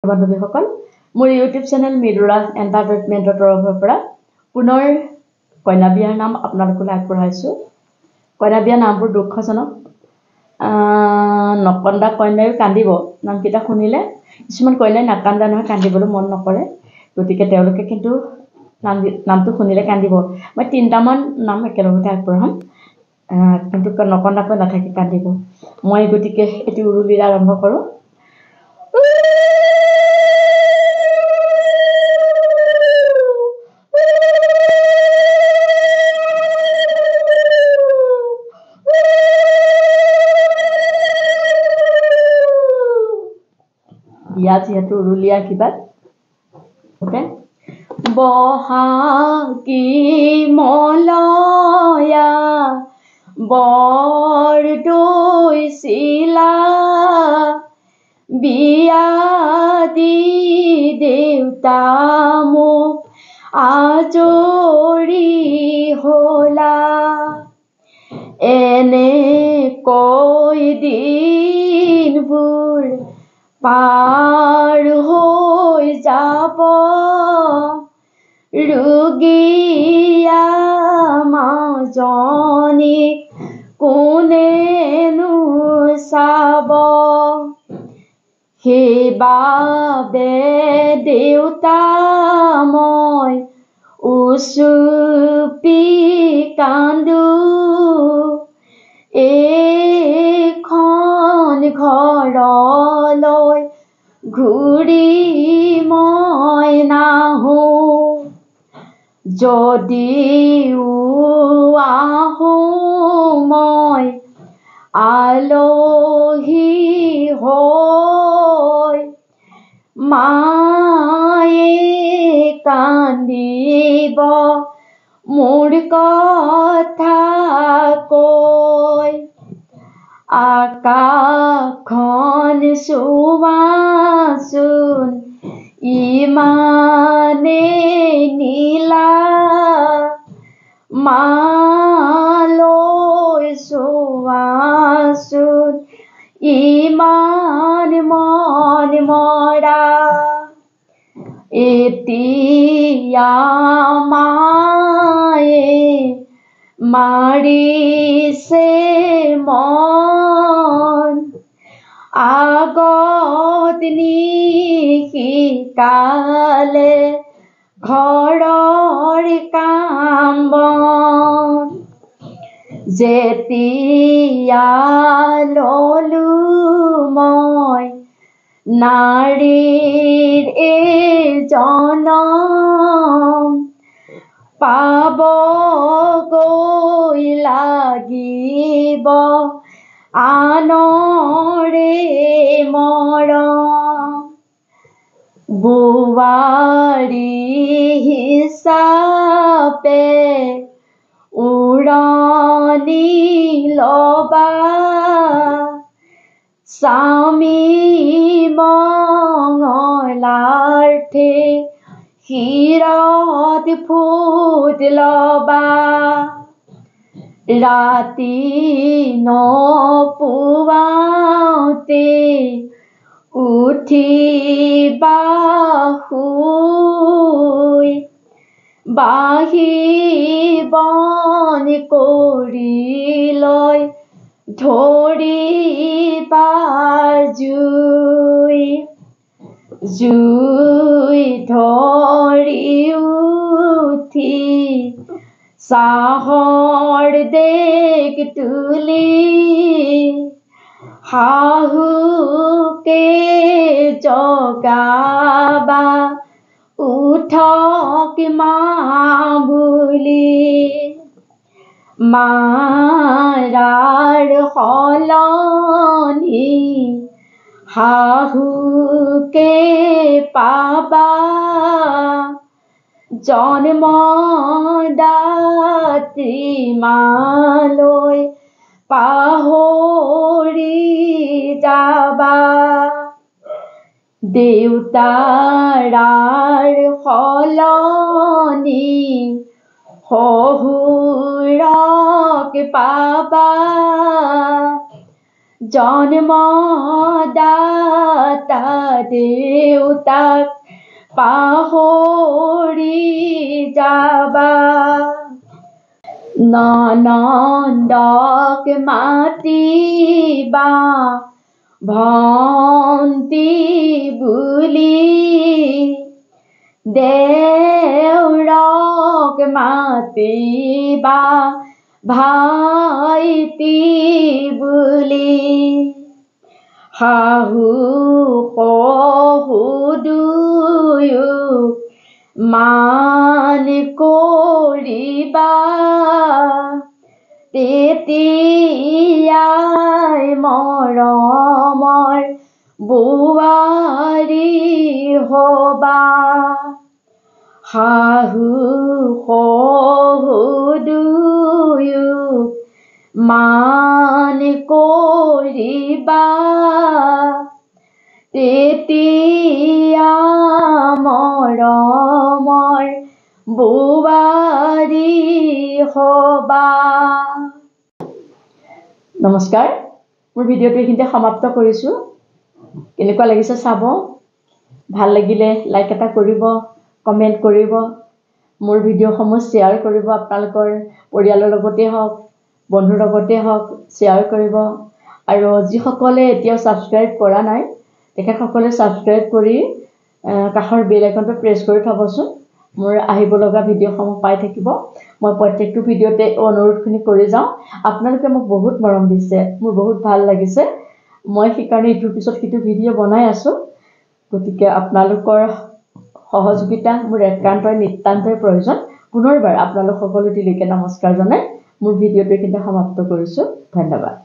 বান্ধৱীসকল মোৰ YouTube channel Mridula এণ্টাৰটেইনমেণ্টৰ তৰফৰ পৰা পুনৰ কইনা বিয়াৰ নাম আপোনালোকলৈ আগবঢ়াইছোঁ। কইনা বিয়াৰ নামবোৰ দুঃখজনক। নকন্দা কন্যায়ো কান্দিব নামকেইটা শুনিলে কিছুমান কন্যাই নাকান্দা নহয়, কান্দিবলৈ মন নকৰে, গতিকে তেওঁলোকে কিন্তু নামটো শুনিলে কান্দিব। মই 3টামান নাম একেলগতে আগবঢ়াম, কিন্তু নকন্দাকৈ নাথাকি কান্দিব। মই গতিকে এটি উৰুলিৰে আৰম্ভ কৰোঁ। বিয়া যিহেতু উৰুলীয়া আশীৰ্বাদ। বহাগী মলয়া বৰ দৈছিলা, বিয়া দি দেউতা মোক আজৰি হলা, এনেকৈ দিনবোৰ পাৰ হৈ যাব, ৰুগীয়া মাজনীক কোনেনো চাব, সেইবাবে দেউতা মই উচুপি কান্দো, এইখন ঘৰলৈ ঘূৰি মই নাহোঁ, যদিও আহোঁ মই আলহী হৈ, মায়ে কান্দিব মোৰ কথা কৈ, আকাশখন চোৱাচোন ইমানেই নীলা, মালৈ চোৱাচোন ইমান মন মৰা, এতিয়া মায়ে মাৰিছে মন, আগত নিশিকালে ঘৰৰ কাম বন, যেতিয়া ললো মই নাৰীৰ এই জনম, পাবগৈ লাগিব আনৰে মৰম, বোৱাৰী হিচাপে উৰণি লবা, স্বামী মঙ্গলাৰ্থে শিৰত ফুট লবা, ৰাতি নপুৱাওতে উঠিবা শুই, বাহি বন কৰি লৈ ধৰিবা জুই, জুই ধৰি উঠি চাহৰ ডেক তুলি, শাহুকে জগাবা উঠক মা বুলি, মাৰাৰ সলনি শাহুকে পাবা, জন্মদাত্ৰী মালৈ পাহৰি যাবা, দেউতাৰাৰ সলনি শহুৰক পাবা, জন্মদাতা দেউতাক পাহৰি যাবা ননন্দক মাতিবা ভন্তি বুলি দেউৰক মাতিবা ভাইটি বুলি শাহু শহু দুয়োক মান কৰিবা তেতিয়াই মৰমৰ বোৱাৰী হবা শাহু শহু দুয়োক মান কৰিবা তেতিয়া মৰমৰ বোৱাৰী হবা নমস্কাৰ মোৰ ভিডিঅ'টো এইখিনিতে সমাপ্ত কৰিছোঁ কেনেকুৱা লাগিছে চাব ভাল লাগিলে লাইক এটা কৰিব কমেণ্ট কৰিব মোৰ ভিডিঅ'সমূহ শ্বেয়াৰ কৰিব আপোনালোকৰ পৰিয়ালৰ লগতে হওক বন্ধুৰ লগতে হওক শ্বেয়াৰ কৰিব আৰু যিসকলে এতিয়াও ছাবস্ক্ৰাইব কৰা নাই তেখেতসকলে ছাবস্ক্ৰাইব কৰি কাষৰ বেল আইকনটো প্ৰেছ কৰি থ'বচোন মোৰ আহিব লগা ভিডিঅ'সমূহ পাই থাকিব মই প্ৰত্যেকটো ভিডিঅ'তে অনুৰোধখিনি কৰি যাওঁ আপোনালোকে মোক বহুত মৰম দিছে মোৰ বহুত ভাল লাগিছে মই সেইকাৰণে ইটোৰ পিছত সিটো ভিডিঅ' বনাই আছোঁ গতিকে আপোনালোকৰ সহযোগিতা মোৰ একান্তই নিতান্তই প্ৰয়োজন পুনৰবাৰ আপোনালোক সকলো দিলৈকে নমস্কাৰ জনাই মোৰ ভিডিঅ'টো এইখিনিতে সমাপ্ত কৰিছোঁ ধন্যবাদ